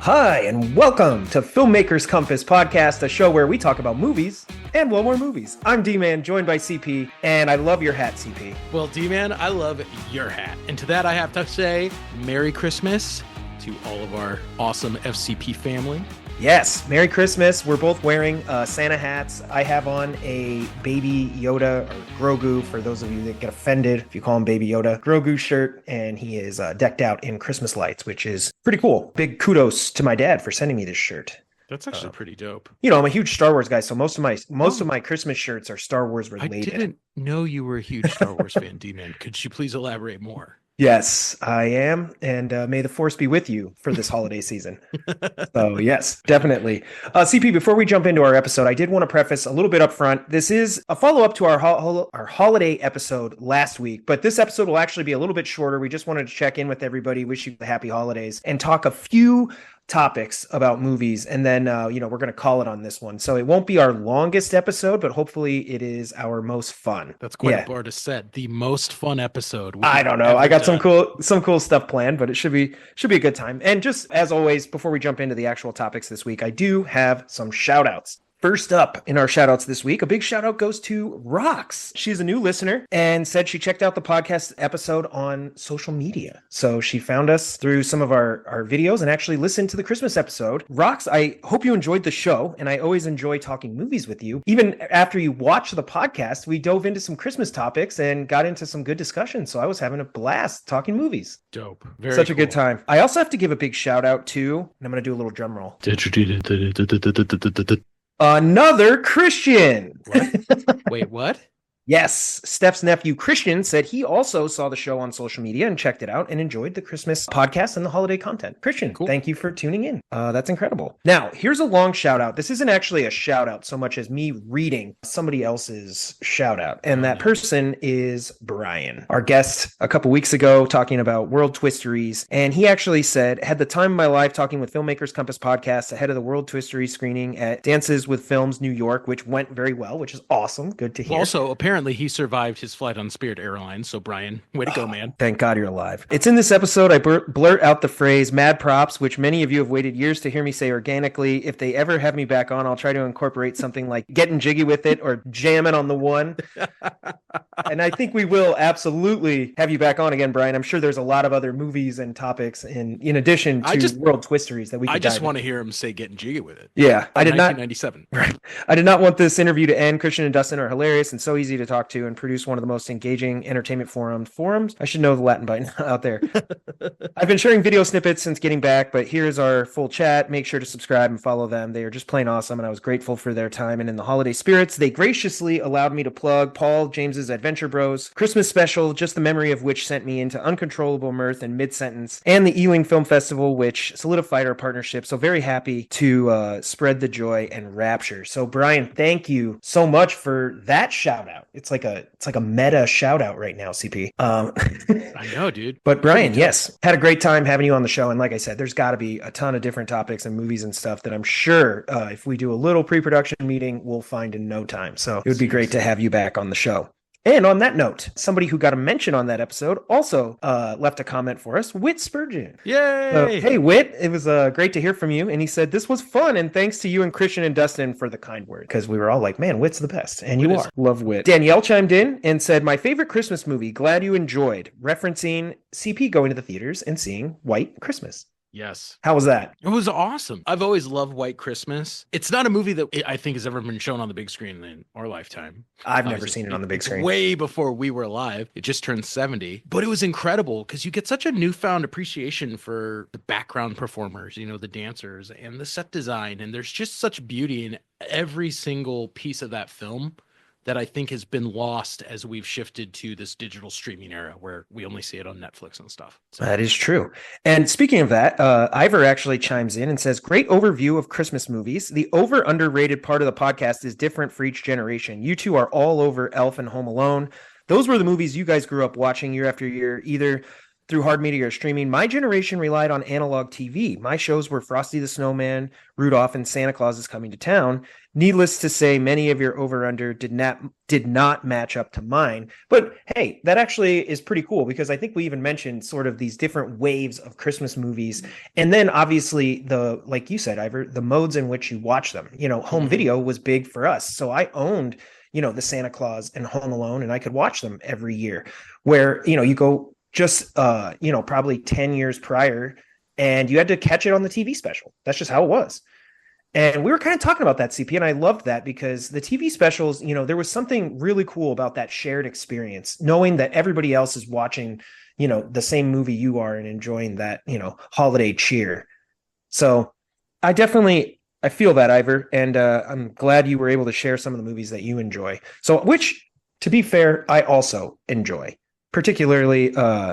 Hi, and welcome to Filmmakers Compass Podcast, a show where we talk about movies and well, more movies. I'm D-Man, joined by CP, and I love your hat, CP. Well, D-Man, I love your hat. And to that, I have to say, Merry Christmas to all of our awesome FCP family. Yes, Merry Christmas. We're both wearing Santa hats. I have on a Baby Yoda, or Grogu, for those of you that get offended if you call him Baby Yoda, Grogu shirt, and he is decked out in Christmas lights, which is pretty cool. Big kudos to my dad for sending me this shirt. That's actually pretty dope. You know, I'm a huge Star Wars guy, so most of my Christmas shirts are Star Wars related. I didn't know you were a huge Star Wars fan, D-Man. Could you please elaborate more? Yes, I am, and may the force be with you for this holiday season. So yes, definitely. CP, before we jump into our episode, I did want to preface a little bit up front. This is a follow-up to our holiday episode last week, but this episode will actually be a little bit shorter. We just wanted to check in with everybody, wish you the happy holidays, and talk a few topics about movies, and then we're going to call it on this one. So it won't be our longest episode, but hopefully it is our most fun. That's quite a bar to set. The most fun episode. I don't know. I got some cool stuff planned, but it should be a good time. And just as always, before we jump into the actual topics this week, I do have some shout outs. First up in our shout outs this week, a big shout out goes to Rox. She's a new listener and said she checked out the podcast episode on social media. So she found us through some of our videos and actually listened to the Christmas episode. Rox, I hope you enjoyed the show, and I always enjoy talking movies with you. Even after you watch the podcast, we dove into some Christmas topics and got into some good discussion. So I was having a blast talking movies. Dope. Such a good time. I also have to give a big shout out to, and I'm going to do a little drum roll. Another Christian. What? Wait, what? Yes, Steph's nephew Christian said he also saw the show on social media and checked it out and enjoyed the Christmas podcast and the holiday content. Christian, cool. Thank you for tuning in. That's incredible. Now, here's a long shout out. This isn't actually a shout out so much as me reading somebody else's shout out. And that person is Brian, our guest a couple weeks ago talking about World Twisteries. And he actually said, had the time of my life talking with Filmmakers Compass podcast ahead of the World Twisteries screening at Dances with Films New York, which went very well, which is awesome. Good to hear. Also, apparently he survived his flight on Spirit Airlines. So Brian, way to go, man. Thank God you're alive. It's in this episode I blurt out the phrase mad props, which many of you have waited years to hear me say organically. If they ever have me back on, I'll try to incorporate something like getting jiggy with it or jamming on the one. And I think we will absolutely have you back on again, Brian. I'm sure there's a lot of other movies and topics in addition to World Twisteries that we could I just want to hear him say getting jiggy with it. Yeah. I did 1997. Right. I did not want this interview to end. Christian and Dustin are hilarious and so easy to talk to and produce one of the most engaging entertainment forums. I should know the Latin by now out there. I've been sharing video snippets since getting back, but here's our full chat. Make sure to subscribe and follow them. They are just plain awesome, and I was grateful for their time. And in the holiday spirits, they graciously allowed me to plug Paul James's Adventure Bros Christmas special, just the memory of which sent me into uncontrollable mirth in mid-sentence, and the Ealing Film Festival, which solidified our partnership. So very happy to spread the joy and rapture. So Brian, thank you so much for that shout out. It's like a meta shout out right now, CP. I know, dude. But Brian, yes, had a great time having you on the show. And like I said, there's got to be a ton of different topics and movies and stuff that I'm sure if we do a little pre-production meeting, we'll find in no time. So it would be great to have you back on the show. And on that note, somebody who got a mention on that episode also left a comment for us, Whit Spurgeon. Yay! Hey, Whit, it was great to hear from you. And he said, this was fun. And thanks to you and Christian and Dustin for the kind word. Because we were all like, man, Whit's the best. And you are. Love Whit. Danielle chimed in and said, my favorite Christmas movie, glad you enjoyed, referencing CP going to the theaters and seeing White Christmas. Yes. How was that? It was awesome. I've always loved White Christmas. It's not a movie that I think has ever been shown on the big screen in our lifetime. I've never seen it on the big screen. Way before we were alive. It just turned 70. But it was incredible because you get such a newfound appreciation for the background performers, you know, the dancers and the set design. And there's just such beauty in every single piece of that film that I think has been lost as we've shifted to this digital streaming era where we only see it on Netflix and stuff. So. That is true. And speaking of that, Ivor actually chimes in and says, great overview of Christmas movies. The over underrated part of the podcast is different for each generation. You two are all over Elf and Home Alone. Those were the movies you guys grew up watching year after year, either through hard media or streaming, my generation relied on analog TV. My shows were Frosty the Snowman, Rudolph, and Santa Claus is Coming to Town. Needless to say, many of your over-under did not match up to mine. But hey, that actually is pretty cool because I think we even mentioned sort of these different waves of Christmas movies. And then obviously like you said, Ivor, the modes in which you watch them. Home video was big for us. So I owned, the Santa Claus and Home Alone, and I could watch them every year. Where, you go just probably 10 years prior and you had to catch it on the TV special. That's just how it was. And we were kind of talking about that, CP, and I loved that because the TV specials, there was something really cool about that shared experience, knowing that everybody else is watching, the same movie you are and enjoying that, holiday cheer. So I feel that, Ivor, and I'm glad you were able to share some of the movies that you enjoy. So, which, to be fair, I also enjoy. Particularly Frosty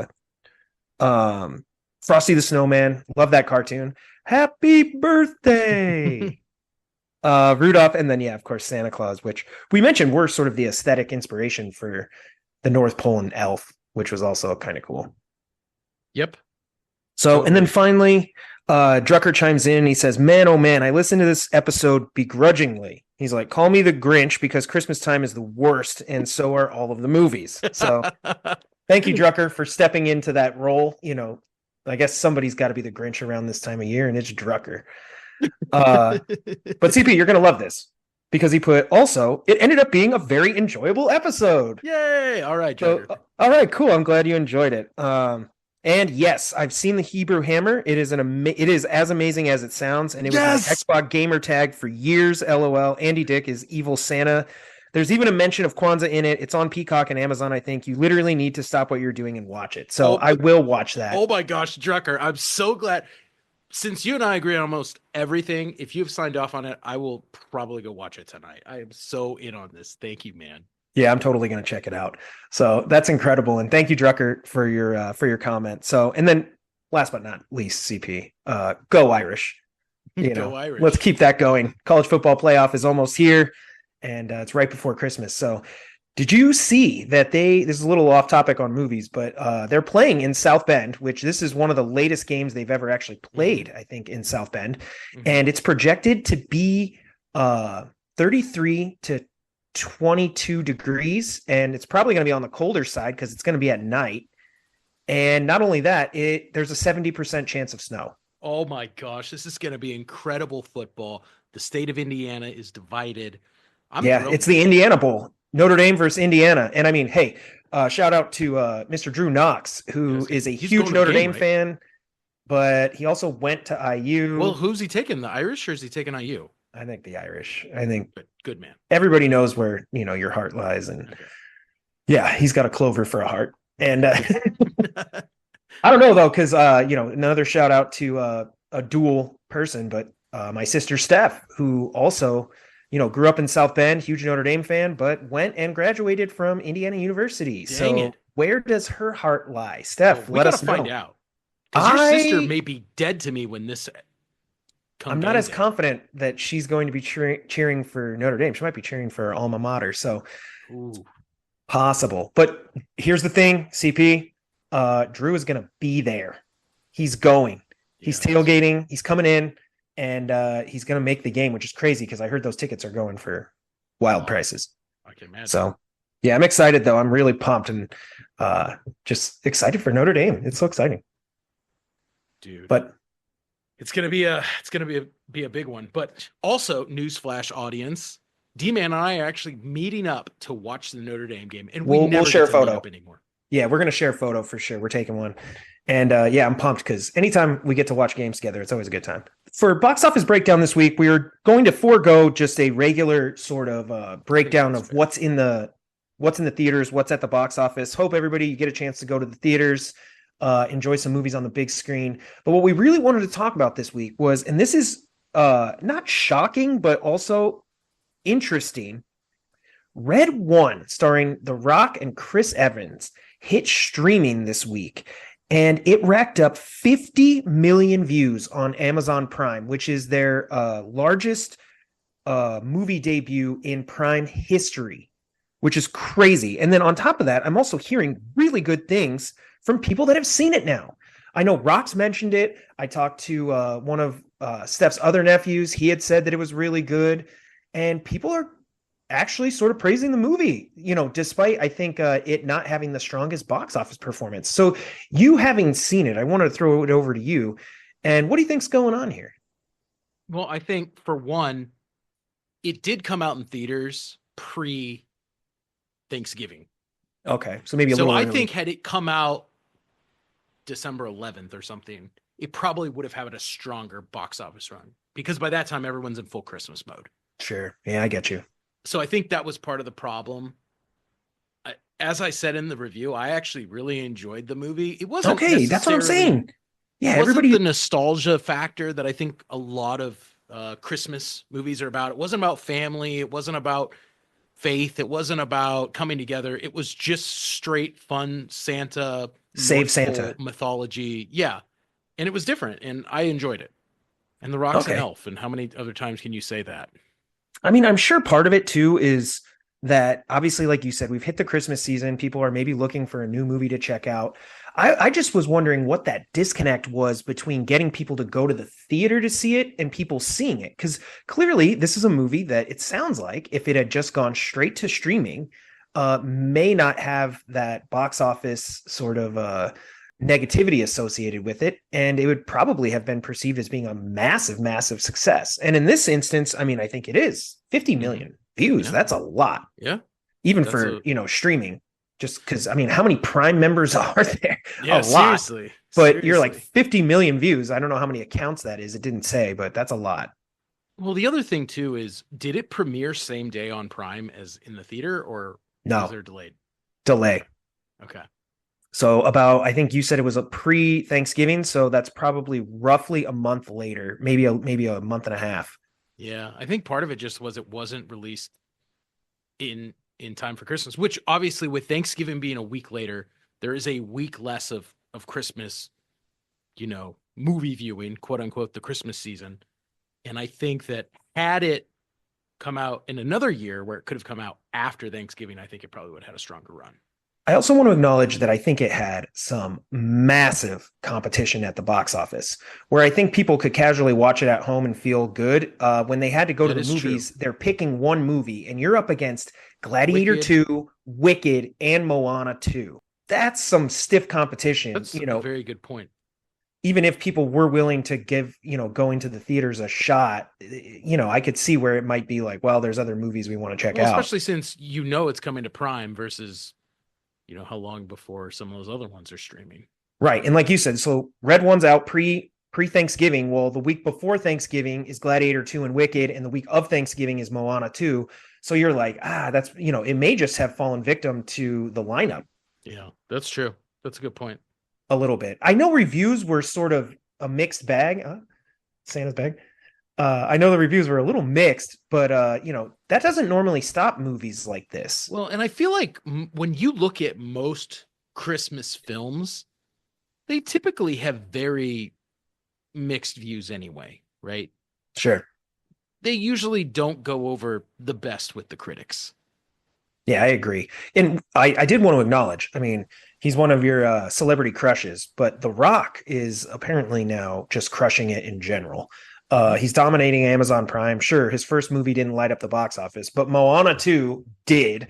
the Snowman. Love that cartoon. Happy birthday. Rudolph, and then of course Santa Claus, which we mentioned were sort of the aesthetic inspiration for the North Pole and Elf, which was also kind of cool. Yep. So, and then finally, Drucker chimes in and he says, man, oh man, I listened to this episode begrudgingly. He's like, call me the Grinch because Christmas time is the worst, and so are all of the movies. So thank you, Drucker, for stepping into that role. I guess somebody's got to be the Grinch around this time of year, and it's Drucker. But CP, you're going to love this because he put also, it ended up being a very enjoyable episode. Yay. All right, Drucker. So, all right, cool. I'm glad you enjoyed it. And yes, I've seen the Hebrew Hammer. It is as amazing as it sounds, and it was my Xbox gamer tag for years. LOL. Andy Dick is evil Santa. There's even a mention of Kwanzaa in it. It's on Peacock and Amazon, I think. You literally need to stop what you're doing and watch it. So I will watch that. Oh my gosh, Drucker, I'm so glad. Since you and I agree on almost everything, if you've signed off on it, I will probably go watch it tonight. I am so in on this. Thank you, man. Yeah, I'm totally going to check it out. So that's incredible. And thank you, Drucker, for your comment. So, and then last but not least, CP, go Irish. Go Irish. Let's keep that going. College football playoff is almost here, and it's right before Christmas. So did you see that this is a little off topic on movies, but they're playing in South Bend, which this is one of the latest games they've ever actually played, I think, in South Bend. Mm-hmm. And it's projected to be 33 to 22 degrees, and it's probably going to be on the colder side because it's going to be at night. And not only that, there's a 70% chance of snow. Oh my gosh, this is going to be incredible football. The state of Indiana is divided. It's the Indiana Bowl. Notre Dame versus Indiana. And I mean, hey, shout out to Mr. Drew Knox, who is a huge Notre Dame fan, but he also went to IU. Well, who's he taking? The Irish, or is he taking IU? I think the Irish. I think good man. Everybody knows where your heart lies, and he's got a clover for a heart. And I don't know though, because another shout out to a dual person, but my sister Steph, who also grew up in South Bend, huge Notre Dame fan, but went and graduated from Indiana University. Where does her heart lie, Steph? Let us know. Find out. Because your sister may be dead to me when this. I'm not as confident that she's going to be cheering for Notre Dame. She might be cheering for her alma mater. So possible. But here's the thing, CP. Drew is going to be there. He's going. He's tailgating. He's coming in. And he's going to make the game, which is crazy because I heard those tickets are going for wild prices. I can imagine. So, yeah, I'm excited, though. I'm really pumped and just excited for Notre Dame. It's so exciting. Dude. But it's gonna be a big one. But also, newsflash, audience, D-Man and I are actually meeting up to watch the Notre Dame game, and we'll share a photo anymore. Yeah, we're gonna share a photo for sure. We're taking one, and I'm pumped because anytime we get to watch games together, it's always a good time. For box office breakdown this week, we are going to forego just a regular sort of breakdown of what's in the theaters, what's at the box office. Hope everybody you get a chance to go to the theaters. Enjoy some movies on the big screen. But what we really wanted to talk about this week was, and this is not shocking, but also interesting. Red One, starring The Rock and Chris Evans, hit streaming this week, and it racked up 50 million views on Amazon Prime, which is their largest movie debut in Prime history. which is crazy. And then on top of that, I'm also hearing really good things from people that have seen it now. I know Rox mentioned it. I talked to one of Steph's other nephews. He had said that it was really good. And people are actually sort of praising the movie, despite, I think, it not having the strongest box office performance. So you having seen it, I wanted to throw it over to you. And what do you think's going on here? Well, I think for one, it did come out in theaters pre Thanksgiving. Okay. So maybe a So little I early. think had it come out December 11th or something, it probably would have had a stronger box office run because by that time everyone's in full Christmas mode. Sure. Yeah, I get you. So I think that was part of the problem. As I said in the review, I actually really enjoyed the movie. It wasn't Okay, that's what I'm saying. Yeah, it wasn't everybody. the nostalgia factor that I think a lot of Christmas movies are about. It wasn't about family. It wasn't about faith. It wasn't about coming together. It was just straight fun Santa, Save North Santa. Pole mythology. Yeah. And it was different and I enjoyed it. And The Rock's an Okay. elf. And how many other times can you say that? I mean, I'm sure part of it too is that obviously, like you said, we've hit the Christmas season. People are maybe looking for a new movie to check out. I just was wondering what that disconnect was between getting people to go to the theater to see it and people seeing it. Because clearly, this is a movie that it sounds like if it had just gone straight to streaming, may not have that box office sort of negativity associated with it. And it would probably have been perceived as being a massive, massive success. And in this instance, I mean, I think it is 50 million views. Yeah. That's a lot. Yeah. Even That's for, streaming. Just because, I mean, how many Prime members are there? Yeah, a lot. seriously. But you're like Seriously. 50 million views. I don't know how many accounts that is. It didn't say, but that's a lot. Well, the other thing too is, did it premiere same day on Prime as in the theater, or was No there delayed? delay. Okay. So I think you said it was a pre-Thanksgiving. So that's probably roughly a month later, maybe a month and a half. Yeah, I think part of it just was it wasn't released in time for Christmas, which obviously with Thanksgiving being a week later, there is a week less of Christmas, movie viewing, quote unquote, the Christmas season. And I think that had it come out in another year where it could have come out after Thanksgiving, I think it probably would have had a stronger run. I also want to acknowledge that I think it had some massive competition at the box office where I think people could casually watch it at home and feel good. When they had to go to That the is movies, true. they're picking one movie and you're up against Gladiator Wicked. 2, Wicked, and Moana 2. That's some stiff competition, That's a very good point. even if people were willing to give, going to the theaters a shot, I could see where it might be like, well, there's other movies we want to check Well, out. especially since it's coming to Prime versus how long before some of those other ones are streaming. Right. And like you said, so Red One's out pre-Thanksgiving. Well, the week before Thanksgiving is Gladiator 2 and Wicked, and the week of Thanksgiving is Moana 2. So you're like, that's, it may just have fallen victim to the lineup Yeah, that's true. That's a good point. a little bit. I know reviews were sort of a mixed bag. Santa's bag. I know the reviews were a little mixed, but that doesn't normally stop movies like this. Well, and I feel like when you look at most Christmas films, they typically have very mixed views anyway, right? Sure. They usually don't go over the best with the critics. Yeah, I agree. And I did want to acknowledge, I mean, he's one of your celebrity crushes, but The Rock is apparently now just crushing it in general. He's dominating Amazon Prime. Sure, his first movie didn't light up the box office, but Moana 2 did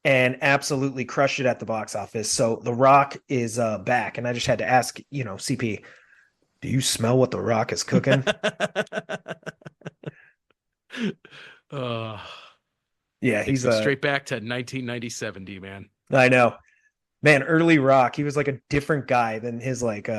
and absolutely crushed it at the box office. So The Rock is back. And I just had to ask, CP, do you smell what The Rock is cooking? uh, Yeah, he's he's straight back to 1997, man. I know. Man, early Rock, he was like a different guy than his like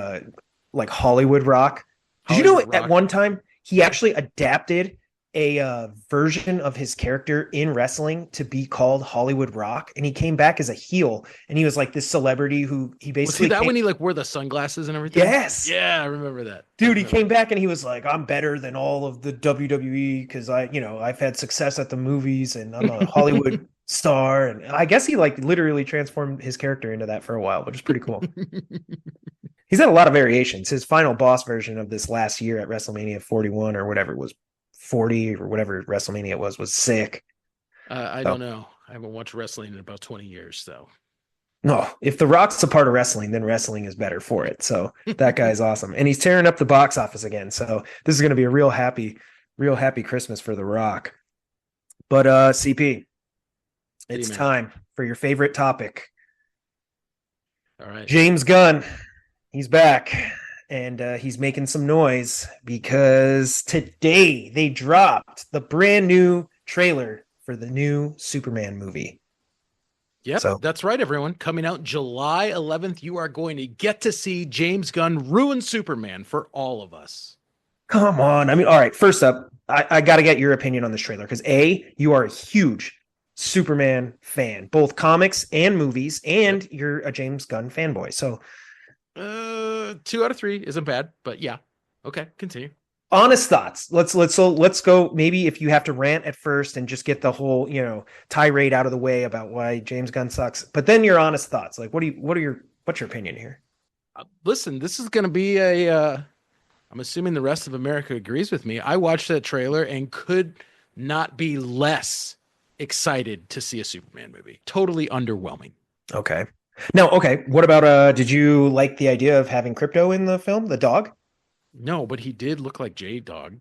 Hollywood Rock. Did you know Hollywood at Rock. one time he actually adapted a version of his character in wrestling to be called Hollywood Rock, and he came back as a heel, and he was like this celebrity who he Was basically he that came- when he like wore the sunglasses and everything? Yes. Yeah, I remember that. Dude, he came back and he was like, I'm better than all of the WWE because I've had success at the movies and I'm a Hollywood star. And I guess he like literally transformed his character into that for a while, which is pretty cool. He's had a lot of variations. His final boss version of this last year at WrestleMania 41 or whatever it was, 40 or whatever WrestleMania was sick. I don't know. I haven't watched wrestling in about 20 years, so. No, if The Rock's a part of wrestling, then wrestling is better for it. So that guy's awesome. And he's tearing up the box office again. So this is going to be a real happy Christmas for The Rock. But CP, it's time for your favorite topic. All right. James Gunn, he's back. And he's making some noise because today they dropped the brand new trailer for the new Superman movie. Yep, so that's right, everyone. Coming out July 11th, you are going to get to see James Gunn ruin Superman for all of us. Come on. I mean, all right, first up, I got to get your opinion on this trailer because A, you are a huge Superman fan, both comics and movies, and you're a James Gunn fanboy. So 2 out of 3 isn't bad, but yeah. Okay, continue. Honest thoughts. Let's go. Maybe if you have to rant at first and just get the whole, tirade out of the way about why James Gunn sucks, but then your honest thoughts. Like, what's your opinion here? Listen, this is going to be I'm assuming the rest of America agrees with me. I watched that trailer and could not be less excited to see a Superman movie. Totally underwhelming. Okay. Now, okay. What about, did you like the idea of having Krypto in the film, the dog? No, but he did look like J-Dog.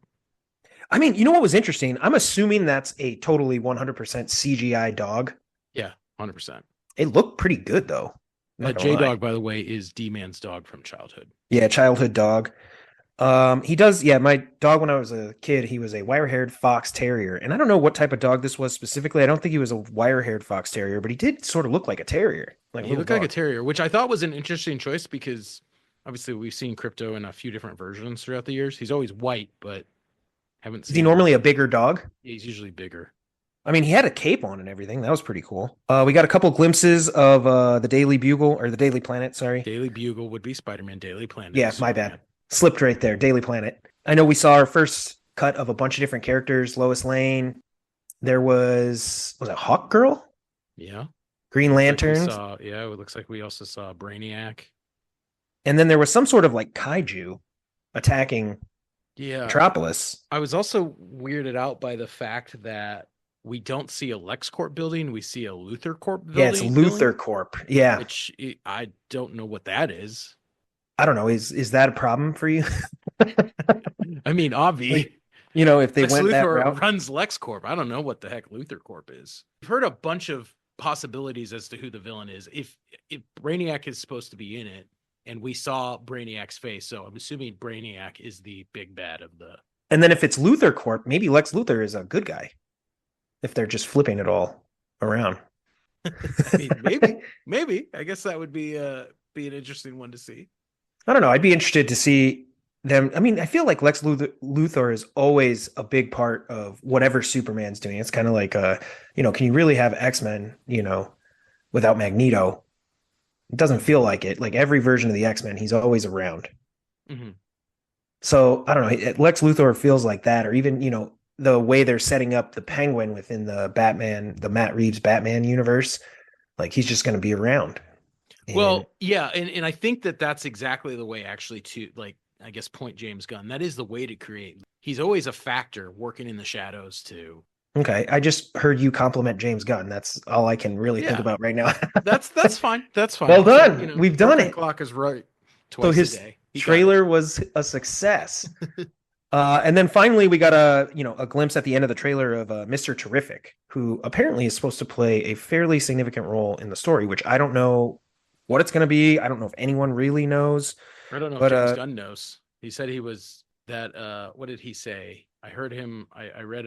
I mean, you know what was interesting? I'm assuming that's a totally 100% CGI dog. Yeah, 100%. It looked pretty good, though. J-Dog, by the way, is D-Man's dog from childhood. Yeah, childhood dog. He does, my dog when I was a kid, he was a wire-haired fox terrier. And I don't know what type of dog this was specifically. I don't think he was a wire-haired fox terrier, but he did sort of look like a terrier. He looked like a terrier, which I thought was an interesting choice because obviously we've seen Krypto in a few different versions throughout the years. He's always white, but haven't seen. Is he normally a bigger dog? Yeah, he's usually bigger. I mean, he had a cape on and everything. That was pretty cool. We got a couple glimpses of the Daily Bugle, or the Daily Planet, sorry. Daily Bugle would be Spider-Man. Daily Planet. Yeah, my bad. Slipped right there. Daily Planet. I know we saw our first cut of a bunch of different characters. Lois Lane. There was it Hawk Girl? Yeah. Green Lantern. It looks like we also saw Brainiac. And then there was some sort of like kaiju attacking Metropolis. I was also weirded out by the fact that we don't see a LexCorp building. We see a Luthor Corp building. Yeah, it's Luthor Corp. Yeah. Which I don't know what that is. I don't know. Is that a problem for you? I mean, obviously. If they Lex went Luthor that route. runs LexCorp. I don't know what the heck Luthor Corp is. I've heard a bunch of possibilities as to who the villain is. If Brainiac is supposed to be in it, and we saw Brainiac's face, so I'm assuming Brainiac is the big bad of the. And then if it's Luthor Corp, maybe Lex Luthor is a good guy. If they're just flipping it all around. I mean, maybe. I guess that would be an interesting one to see. I don't know. I'd be interested to see them. I mean, I feel like Lex Luthor is always a big part of whatever Superman's doing. It's kind of like, can you really have X-Men, without Magneto? It doesn't feel like it. Like every version of the X-Men, he's always around. Mm-hmm. So I don't know. Lex Luthor feels like that, or even, the way they're setting up the Penguin within the Matt Reeves Batman universe. Like he's just going to be around. Well, yeah, and I think that's exactly the way actually to, like, I guess, point James Gunn. That is the way to create. He's always a factor working in the shadows too. Okay, I just heard you compliment James Gunn. That's all I can really think about right now. That's fine. That's fine. Well done. We've done it. Clock is right. Twice his a day. Trailer was a success. And then finally, we got a glimpse at the end of the trailer of Mr. Terrific, who apparently is supposed to play a fairly significant role in the story, which I don't know what it's going to be. I don't know if anyone really knows. I don't know if James Gunn knows. He said he was that. What did he say? I heard him. I read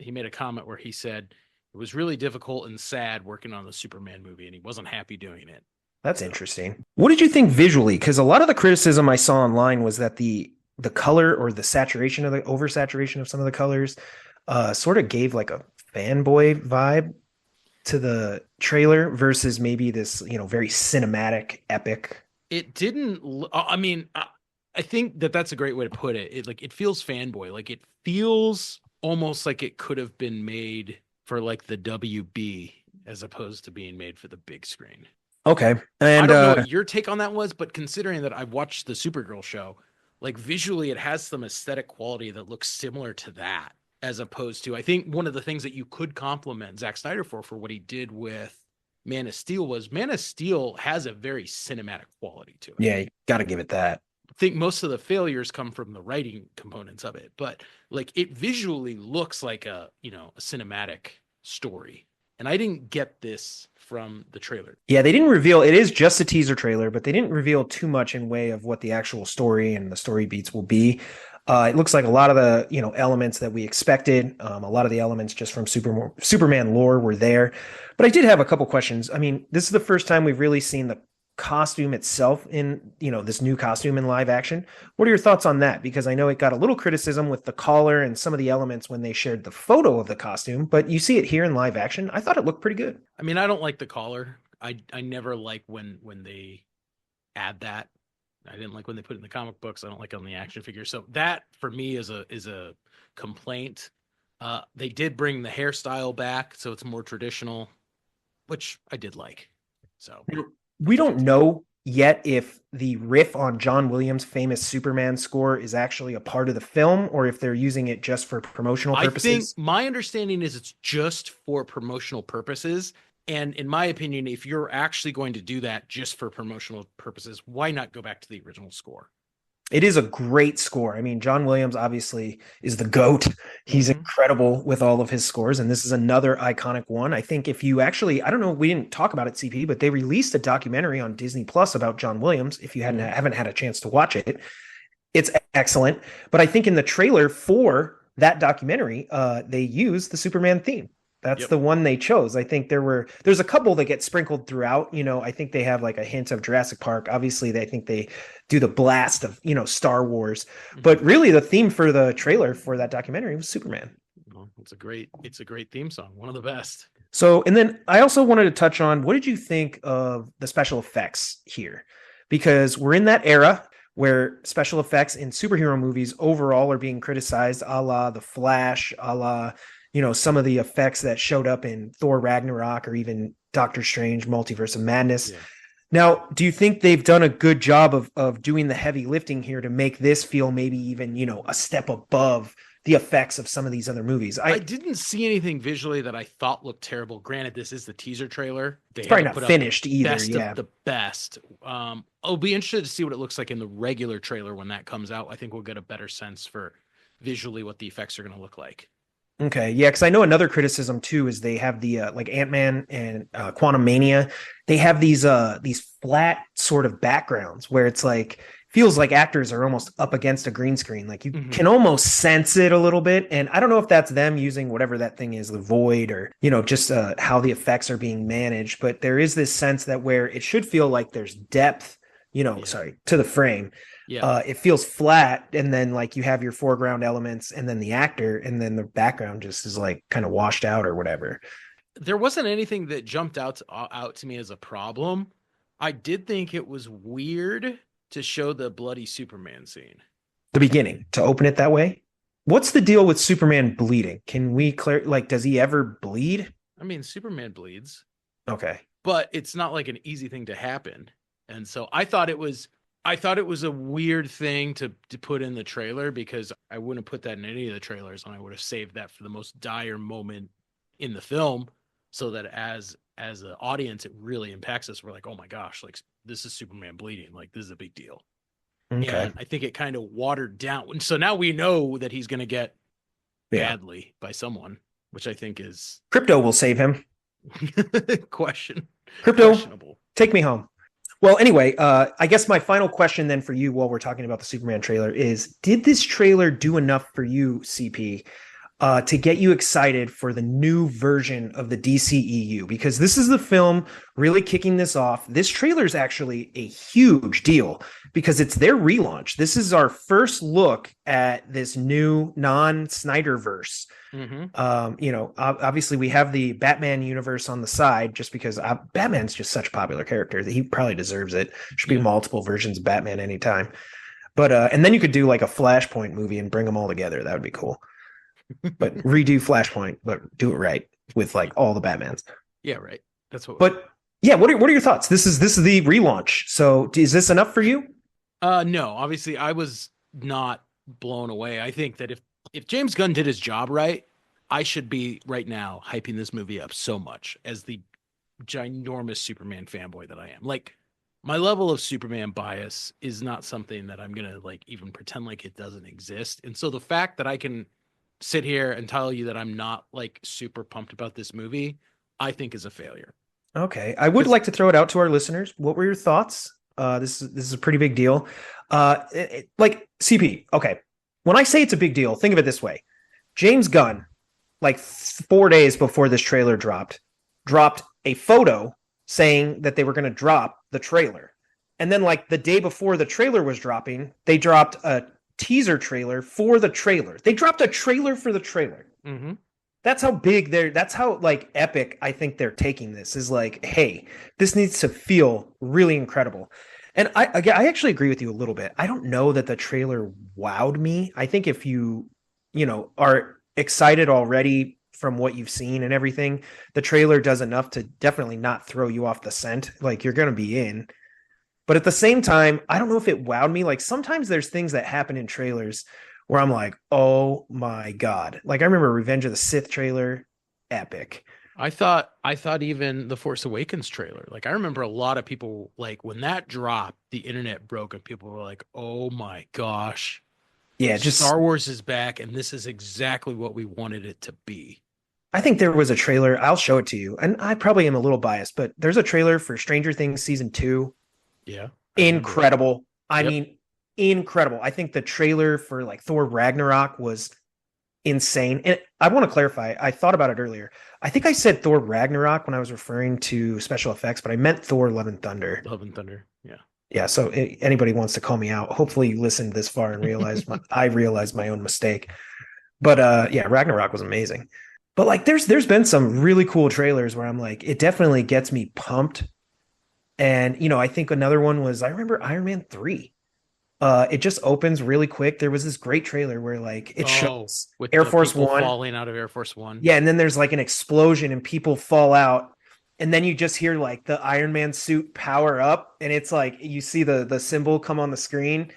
he made a comment where he said it was really difficult and sad working on the Superman movie, and he wasn't happy doing it. That's interesting. What did you think visually? Because a lot of the criticism I saw online was that the color or the saturation of the oversaturation of some of the colors sort of gave like a fanboy vibe to the trailer versus maybe this, very cinematic epic. It didn't. I mean, I think that's a great way to put it. It feels fanboy. Like it feels almost like it could have been made for like the WB as opposed to being made for the big screen. Okay. And I don't know what your take on that was, but considering that I've watched the Supergirl show, like visually it has some aesthetic quality that looks similar to that as opposed to, I think one of the things that you could compliment Zack Snyder for what he did with Man of Steel was Man of Steel has a very cinematic quality to it. Yeah, you got to give it that. I think most of the failures come from the writing components of it, but like it visually looks like a cinematic story. And I didn't get this from the trailer. Yeah, they didn't reveal, it is just a teaser trailer, but they didn't reveal too much in way of what the actual story and the story beats will be. It looks like a lot of the elements that we expected, a lot of the elements just from Superman lore were there. But I did have a couple questions. I mean, this is the first time we've really seen the costume itself in this new costume in live action. What are your thoughts on that? Because I know it got a little criticism with the collar and some of the elements when they shared the photo of the costume, but you see it here in live action. I thought it looked pretty good. I mean, I don't like the collar. I never like when they add that. I didn't like when they put it in the comic books. I don't like it on the action figure. So that for me is a complaint. They did bring the hairstyle back, so it's more traditional, which I did like. So we don't know yet if the riff on John Williams' famous Superman score is actually a part of the film or if they're using it just for promotional purposes. I think my understanding is it's just for promotional purposes. And in my opinion, if you're actually going to do that just for promotional purposes, why not go back to the original score? It is a great score. I mean, John Williams obviously is the GOAT. He's incredible with all of his scores, and this is another iconic one. I think if you actually, I don't know, we didn't talk about it, CP, but they released a documentary on Disney Plus about John Williams. If you haven't had a chance to watch it, it's excellent. But I think in the trailer for that documentary, they used the Superman theme. That's the one they chose. I think there's a couple that get sprinkled throughout. I think they have like a hint of Jurassic Park. Obviously, they do the blast of, Star Wars. But really the theme for the trailer for that documentary was Superman. Well, it's a great theme song. One of the best. So, and then I also wanted to touch on, what did you think of the special effects here? Because we're in that era where special effects in superhero movies overall are being criticized, a la The Flash, a la some of the effects that showed up in Thor Ragnarok or even Doctor Strange Multiverse of Madness. Yeah. Now, do you think they've done a good job of doing the heavy lifting here to make this feel maybe even, a step above the effects of some of these other movies? I didn't see anything visually that I thought looked terrible. Granted, this is the teaser trailer. It's probably not finished either. Best of the best. I'll be interested to see what it looks like in the regular trailer when that comes out. I think we'll get a better sense for visually what the effects are going to look like. Okay, yeah, because I know another criticism too is they have the like Ant-Man and Quantumania. They have these flat sort of backgrounds where it's like feels like actors are almost up against a green screen. Like you can almost sense it a little bit, and I don't know if that's them using whatever that thing is, the void, or just how the effects are being managed. But there is this sense that where it should feel like there's depth, to the frame. Yeah, it feels flat, and then like you have your foreground elements and then the actor, and then the background just is like kind of washed out or whatever. There wasn't anything that jumped out to me as a problem. I did think it was weird to show the bloody Superman scene. The beginning, to open it that way. What's the deal with Superman bleeding? Can we clear, like, does he ever bleed? I mean, Superman bleeds. Okay. But it's not like an easy thing to happen. And so I thought it was a weird thing to put in the trailer, because I wouldn't have put that in any of the trailers, and I would have saved that for the most dire moment in the film, so that as an audience, it really impacts us. We're like, oh my gosh, like this is Superman bleeding. Like this is a big deal. Okay. And I think it kind of watered down. So now we know that he's going to get badly by someone, which I think is Crypto will save him. Crypto, questionable. Take me home. Well, anyway, I guess my final question then for you while we're talking about the Superman trailer is, did this trailer do enough for you, CP, to get you excited for the new version of the DCEU? Because this is the film really kicking this off. This trailer is actually a huge deal because it's their relaunch. This is our first look at this new non-Snyderverse. Obviously we have the Batman universe on the side just because Batman's just such a popular character that he probably deserves it. Should be multiple versions of Batman anytime. But and then you could do like a Flashpoint movie and bring them all together. That would be cool. But redo Flashpoint, but do it right with like all the Batmans. Yeah, right. That's what. But yeah, what are your thoughts? This is the relaunch. So is this enough for you? No, obviously I was not blown away. I think that if If James Gunn did his job right, I should be right now hyping this movie up so much as the ginormous Superman fanboy that I am. Like, my level of Superman bias is not something that I'm gonna like even pretend like it doesn't exist. And so the fact that I can sit here and tell you that I'm not like super pumped about this movie, I think is a failure. Okay, I would 'Cause- like to throw it out to our listeners. What were your thoughts? This is a pretty big deal. Like CP. Okay, when I say it's a big deal, think of it this way: James Gunn, like 4 days before this trailer dropped a photo saying that they were going to drop the trailer, and then like the day before the trailer was dropping, they dropped a teaser trailer for the trailer. They dropped a trailer for the trailer. Mhm. That's how big that's how like epic I think they're taking this is like, hey, this needs to feel really incredible. And I actually agree with you a little bit. I don't know that the trailer wowed me. I think if you are excited already from what you've seen and everything, the trailer does enough to definitely not throw you off the scent. Like you're going to be in. But at the same time, I don't know if it wowed me. Like sometimes there's things that happen in trailers where I'm like, oh my God. Like I remember Revenge of the Sith trailer, epic. I thought even the Force Awakens trailer. Like I remember a lot of people like when that dropped, the internet broke and people were like, "Oh my gosh, Yeah, just Star Wars is back and this is exactly what we wanted it to be." I think there was a trailer. I'll show it to you. And I probably am a little biased, but there's a trailer for Stranger Things season 2. Yeah. I remember that. Incredible. I Yep. mean, incredible. I think the trailer for like Thor Ragnarok was insane. And I want to clarify, I thought about it earlier. I think I said Thor Ragnarok when I was referring to special effects, but I meant Thor Love and Thunder. Love and Thunder. Yeah. Yeah, so anybody wants to call me out, hopefully you listened this far and realized I realized my own mistake. But yeah, Ragnarok was amazing. But like there's been some really cool trailers where I'm like, it definitely gets me pumped. And I think another one was I remember Iron Man 3. It just opens really quick. There was this great trailer where like it shows With Air the Force people One falling out of Air Force One. Yeah, and then there's like an explosion and people fall out. And then you just hear like the Iron Man suit power up, and it's like you see the symbol come on the screen,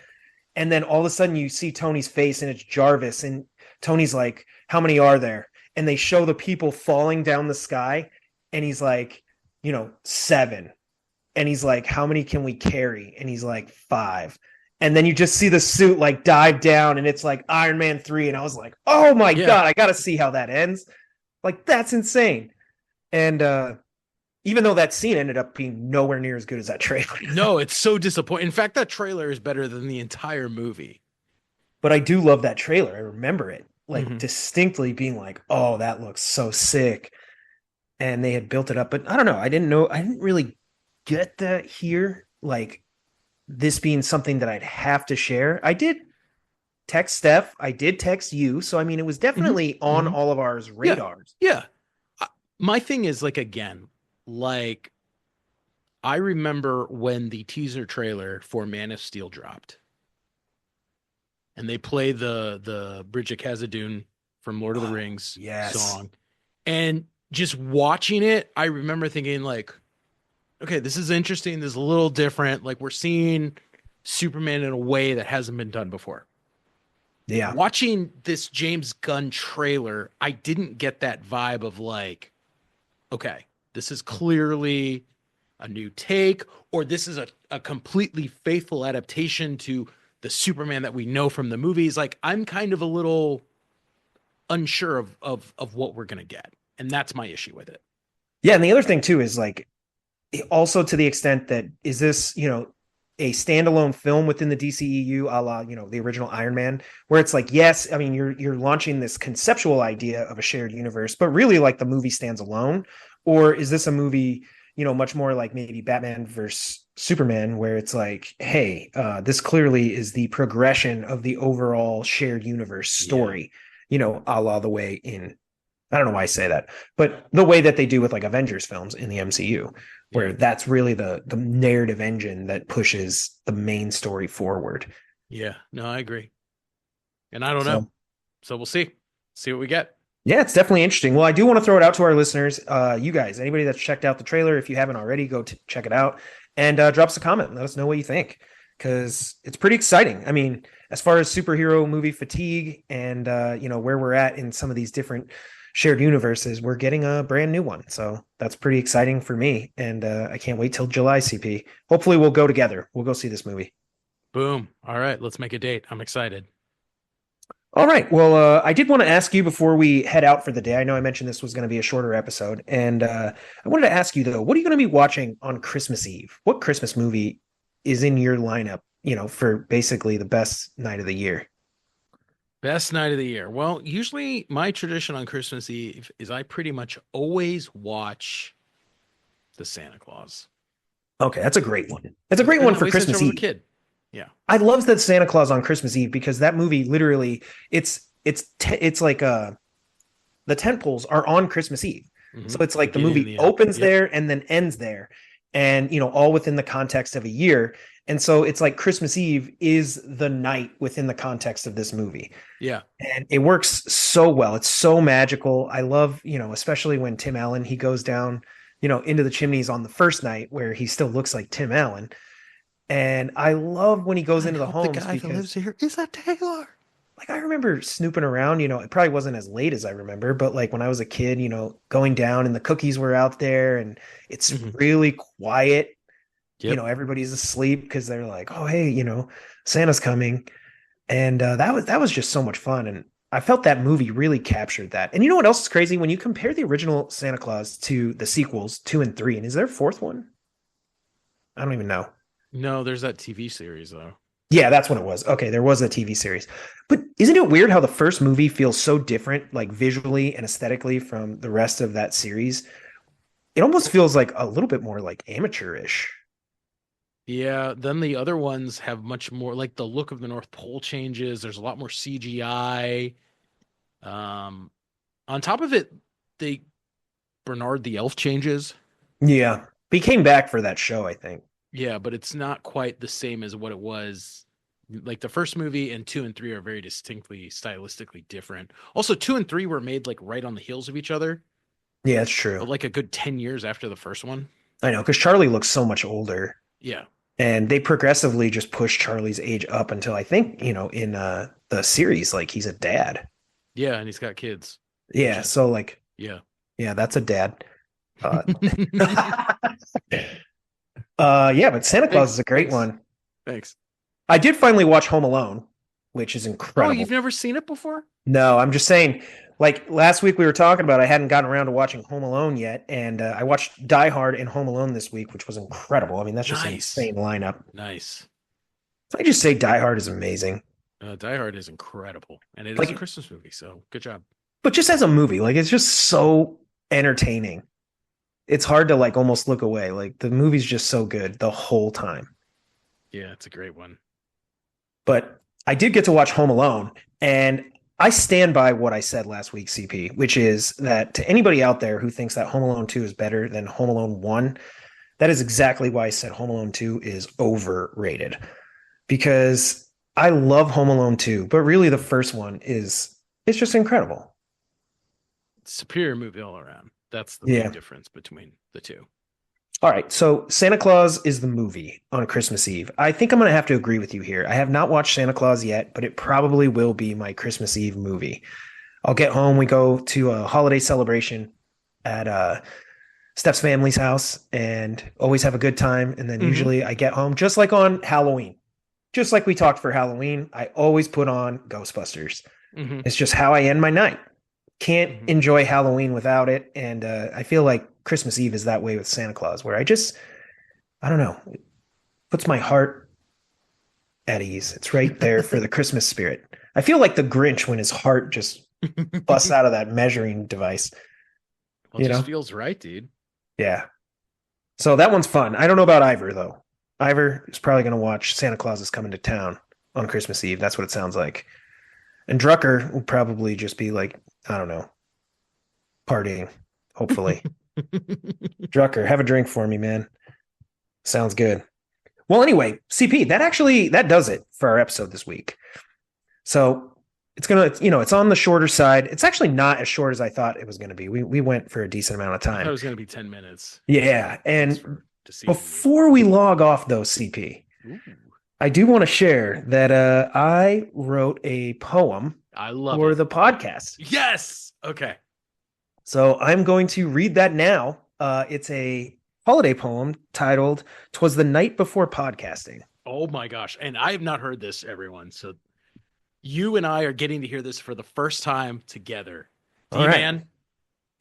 and then all of a sudden you see Tony's face and it's Jarvis, and Tony's like, "How many are there?" And they show the people falling down the sky, and he's like, 7. And he's like, "How many can we carry?" And he's like, 5. And then you just see the suit like dive down, and it's like Iron Man 3. And I was like, "Oh my Yeah. God, I got to see how that ends." Like, that's insane. And even though that scene ended up being nowhere near as good as that trailer. No, it's so disappointing. In fact, that trailer is better than the entire movie. But I do love that trailer. I remember it like Mhm. distinctly being like, "Oh, that looks so sick." And they had built it up, but I don't know. I didn't really get that here. Like this being something that I'd have to share. I did text Steph. I did text you. So I mean, it was definitely on Mhm. all of ours radars. Yeah. My thing is like again, like I remember when the teaser trailer for Man of Steel dropped and they play the Bridge of Khazad-dûm from Lord of the Rings yes. song. And just watching it, I remember thinking like, okay, this is interesting. This is a little different. Like we're seeing Superman in a way that hasn't been done before. Yeah. Watching this James Gunn trailer, I didn't get that vibe of like, okay, this is clearly a new take, or this is a completely faithful adaptation to the Superman that we know from the movies. Like I'm kind of a little unsure of what we're gonna get. And that's my issue with it. Yeah. And the other thing too is like also to the extent that is this, a standalone film within the DCEU, a la, the original Iron Man, where it's like, yes, I mean, you're launching this conceptual idea of a shared universe, but really like the movie stands alone, or is this a movie, much more like maybe Batman versus Superman, where it's like, hey, this clearly is the progression of the overall shared universe story, a la the way in, I don't know why I say that, but the way that they do with like Avengers films in the MCU, where that's really the narrative engine that pushes the main story forward. Yeah, no, I agree. And I don't know. So we'll see what we get. Yeah, it's definitely interesting. Well, I do want to throw it out to our listeners. You guys, anybody that's checked out the trailer, if you haven't already, go check it out and drop us a comment and let us know what you think. because it's pretty exciting. I mean, as far as superhero movie fatigue and where we're at in some of these different shared universes, we're getting a brand new one. So that's pretty exciting for me, and I can't wait till July. CP. Hopefully, we'll go together. We'll go see this movie. Boom. All right, let's make a date. I'm excited. All right. Well, I did want to ask you before we head out for the day. I know I mentioned this was going to be a shorter episode, and I wanted to ask you though, what are you going to be watching on Christmas Eve? What Christmas movie is in your lineup? For basically the best night of the year. Best night of the year. Well, usually my tradition on Christmas Eve is I pretty much always watch the Santa Claus. Okay, that's a great one. That's a It's great been one that for way since I Christmas was a Eve. kid. Yeah. I love that Santa Claus on Christmas Eve because that movie literally it's like the tent poles are on Christmas Eve. So it's like the Beginning and movie the end. opens Yep. there and then ends there, and all within the context of a year. And so it's like Christmas Eve is the night within the context of this movie. Yeah. And it works so well. It's so magical. I love, especially when Tim Allen, he goes down, into the chimneys on the first night where he still looks like Tim Allen. And I love when he goes into the homes because here is that Taylor. like I remember snooping around, it probably wasn't as late as I remember, but like when I was a kid, going down and the cookies were out there and it's Mhm. really quiet. Yep. Everybody's asleep because they're like, oh, hey, Santa's coming. And that was just so much fun. And I felt that movie really captured that. And you know what else is crazy? When you compare the original Santa Claus to the sequels, 2 and 3, and is there a fourth one? I don't even know. No, there's that TV series though. Yeah, that's what it was. Okay, there was a TV series. But isn't it weird how the first movie feels so different, like visually and aesthetically from the rest of that series? It almost feels like a little bit more like amateurish. Yeah, then the other ones have much more like the look of the North Pole changes. There's a lot more CGI. On top of it, they Bernard the elf changes. Yeah. He came back for that show, I think. Yeah, but it's not quite the same as what it was. Like the first movie and 2 and 3 are very distinctly stylistically different. Also, 2 and 3 were made like right on the heels of each other, Yeah, that's true. but like a good 10 years after the first one. I know, because Charlie looks so much older. Yeah. And they progressively just push Charlie's age up until I think, in the series, like he's a dad. Yeah, and he's got kids. Yeah. is- So like, Yeah. yeah, that's a dad. Uh, yeah, but Santa Claus is a great Thanks. one. Thanks. I did finally watch Home Alone, which is Oh, incredible. you've never seen it before? No, I'm just saying, like last week we were talking about, I hadn't gotten around to watching Home Alone yet, and I watched Die Hard and Home Alone this week, which was incredible. I mean, that's just an Nice. insane lineup. Nice. I just say Die Hard is amazing, Die Hard is incredible, and it is Like- a Christmas movie, so good job. but just as a movie, like it's just so entertaining. It's hard to like almost look away. Like the movie's just so good the whole time. Yeah, it's a great one. But I did get to watch Home Alone, and I stand by what I said last week, CP, which is that to anybody out there who thinks that Home Alone 2 is better than Home Alone 1, that is exactly why I said Home Alone 2 is overrated. Because I love Home Alone 2, but really the first one it's just incredible. Superior movie all around. That's the Yeah. big difference between the two. All right, so Santa Claus is the movie on Christmas Eve. I think I'm going to have to agree with you here. I have not watched Santa Claus yet, but it probably will be my Christmas Eve movie. I'll get home, we go to a holiday celebration at Steph's family's house and always have a good time. And then Mhm. usually I get home just like on Halloween. Just like we talked for Halloween, I always put on Ghostbusters. Mhm. It's just how I end my night. Can't Mhm. enjoy Halloween without it. And I feel like Christmas Eve is that way with Santa Claus, where I don't know, it puts my heart at ease. It's right there for the Christmas spirit. I feel like the Grinch when his heart just busts out of that measuring device. Well, you it just know? feels right, dude. Yeah. So that one's fun. I don't know about Ivor, though. Ivor is probably going to watch Santa Claus is Coming to Town on Christmas Eve. That's what it sounds like. And Drucker will probably just be like, I don't know, partying, hopefully. Drucker, have a drink for me, man. Sounds good. Well, anyway, CP, that does it for our episode this week. So it's on the shorter side. It's actually not as short as I thought it was gonna be. We went for a decent amount of I thought it time. was going to be 10 minutes. Yeah. And To see before we log off though, CP, Ooh. I do want to share that I wrote a poem I love for it. the podcast. Yes. Okay. So I'm going to read that now. It's a holiday poem titled "'Twas the Night Before Podcasting." Oh my gosh. And I have not heard this, everyone. So you and I are getting to hear this for the first time together. All right. D-Man.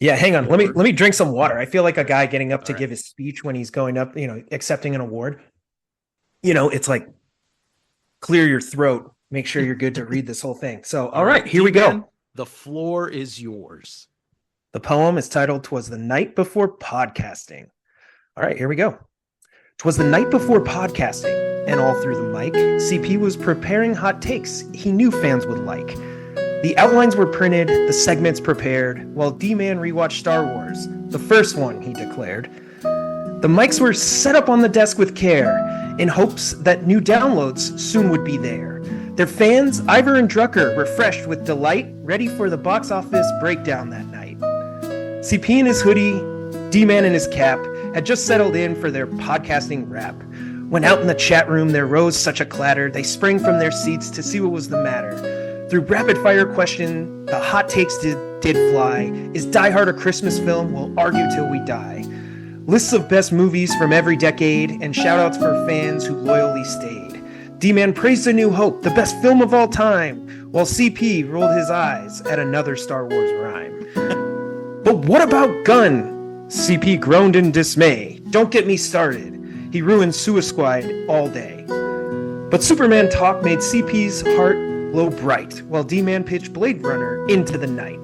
Yeah, hang on. Let me drink some water. I feel like a guy getting up to All right. give his speech when he's going up, accepting an award. It's like clear your throat, make sure you're good to read this whole thing. So, all right, here we D-Man, go. the floor is yours. The poem is titled "'Twas the Night Before Podcasting." All right, here we go. "'Twas the night before podcasting, and all through the mic, CP was preparing hot takes he knew fans would like. The outlines were printed, the segments prepared, while D-Man rewatched Star Wars, the first one, he declared. The mics were set up on the desk with care, in hopes that new downloads soon would be there. Their fans, Ivor and Drucker, refreshed with delight, ready for the box office breakdown that night. CP in his hoodie, D-Man in his cap, had just settled in for their podcasting rap. When out in the chat room there rose such a clatter, they sprang from their seats to see what was the matter. Through rapid-fire question, the hot takes did fly. Is Die Hard a Christmas film? We'll argue till we die. Lists of best movies from every decade, and shout-outs for fans who loyally stayed. D-Man praised A New Hope, the best film of all time, while CP rolled his eyes at another Star Wars rhyme. But what about Gunn? CP groaned in dismay. Don't get me started. He ruined Suicide all day. But Superman talk made CP's heart glow bright, while D-Man pitched Blade Runner into the night.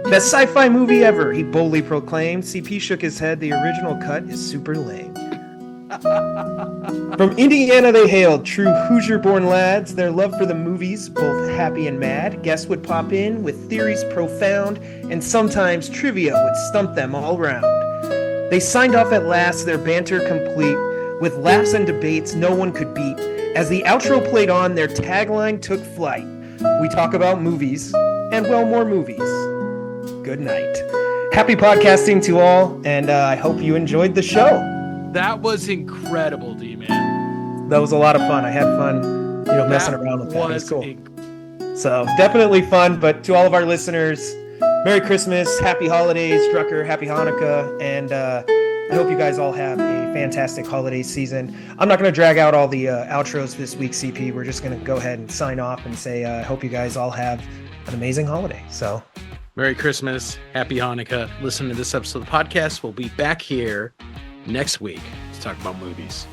Best sci-fi movie ever, he boldly proclaimed. CP shook his head. The original cut is super lame. From Indiana they hailed, true Hoosier-born lads. Their love for the movies, both happy and mad. Guests would pop in with theories profound, and sometimes trivia would stump them all round. They signed off at last, their banter complete, with laughs and debates no one could beat. As the outro played on, their tagline took flight. We talk about movies, and well, more movies. Good night. Happy podcasting to all, and I hope you enjoyed the show. That was incredible, D-Man. That was a lot of fun. I had fun, messing around with that. It was cool. Inc- So definitely fun, but to all of our listeners, Merry Christmas, Happy Holidays, Drucker, Happy Hanukkah, and I hope you guys all have a fantastic holiday season. I'm not going to drag out all the outros this week, CP. We're just going to go ahead and sign off and say I hope you guys all have an amazing holiday. So, Merry Christmas, Happy Hanukkah. Listen to this episode of the podcast. We'll be back here next week to talk about movies.